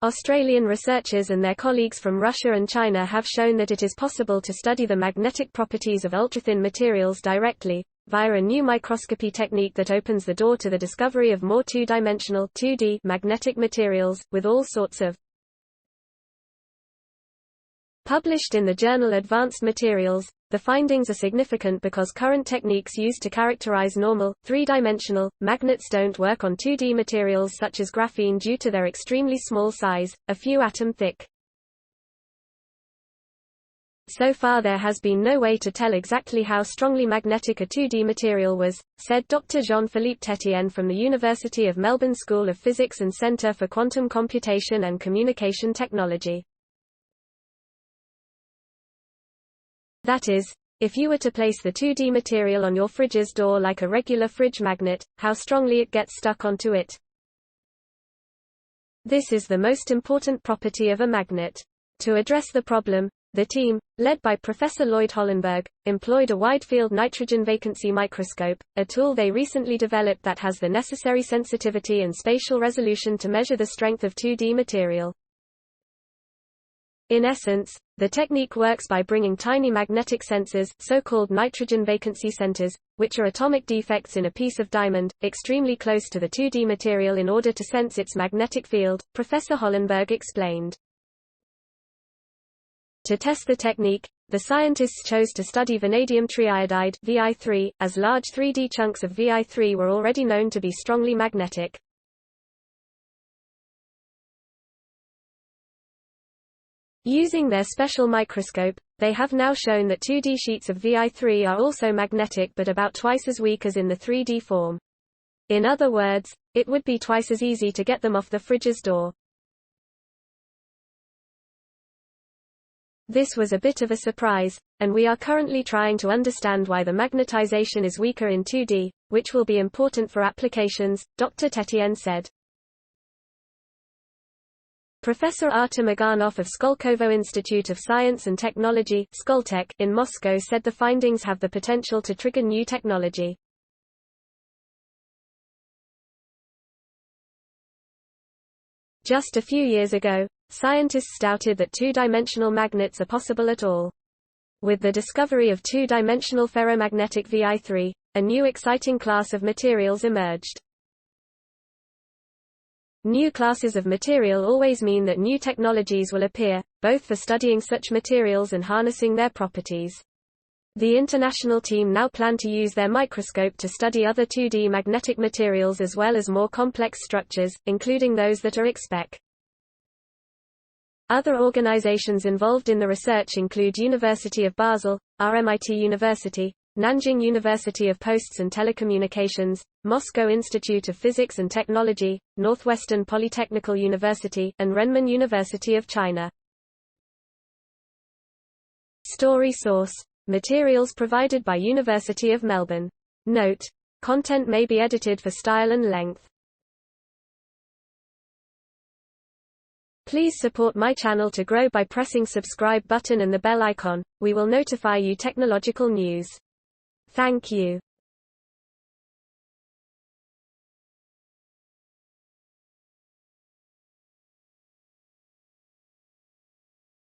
Australian researchers and their colleagues from Russia and China have shown that it is possible to study the magnetic properties of ultrathin materials directly, via a new microscopy technique that opens the door to the discovery of more two-dimensional (2D) magnetic materials, with all sorts of. Published in the journal Advanced Materials, the findings are significant because current techniques used to characterize normal, three-dimensional, magnets don't work on 2D materials such as graphene due to their extremely small size, a few atom thick. So far there has been no way to tell exactly how strongly magnetic a 2D material was, said Dr Jean-Philippe Tetienne from the University of Melbourne School of Physics and Centre for Quantum Computation and Communication Technology. That is, if you were to place the 2D material on your fridge's door like a regular fridge magnet, how strongly it gets stuck onto it. This is the most important property of a magnet. To address the problem, the team, led by Professor Lloyd Hollenberg, employed a wide-field nitrogen vacancy microscope, a tool they recently developed that has the necessary sensitivity and spatial resolution to measure the strength of 2D material. In essence, the technique works by bringing tiny magnetic sensors, so-called nitrogen vacancy centers, which are atomic defects in a piece of diamond, extremely close to the 2D material in order to sense its magnetic field, Professor Hollenberg explained. To test the technique, the scientists chose to study vanadium triiodide (Vi3), as large 3D chunks of Vi3 were already known to be strongly magnetic. Using their special microscope, they have now shown that 2D sheets of Vi3 are also magnetic but about twice as weak as in the 3D form. In other words, it would be twice as easy to get them off the fridge's door. This was a bit of a surprise, and we are currently trying to understand why the magnetization is weaker in 2D, which will be important for applications, Dr. Tetienne said. Professor Artem Aganov of Skolkovo Institute of Science and Technology in Moscow said the findings have the potential to trigger new technology. Just a few years ago, scientists doubted that two-dimensional magnets are possible at all. With the discovery of two-dimensional ferromagnetic Vi3, a new exciting class of materials emerged. New classes of material always mean that new technologies will appear, both for studying such materials and harnessing their properties. The international team now plan to use their microscope to study other 2D magnetic materials as well as more complex structures, including those that are XPEC. Other organizations involved in the research include University of Basel, RMIT University, Nanjing University of Posts and Telecommunications, Moscow Institute of Physics and Technology, Northwestern Polytechnical University, and Renmin University of China. Story source: materials provided by University of Melbourne. Note: content may be edited for style and length. Please support my channel to grow by pressing subscribe button and the bell icon. We will notify you technological news. Thank you.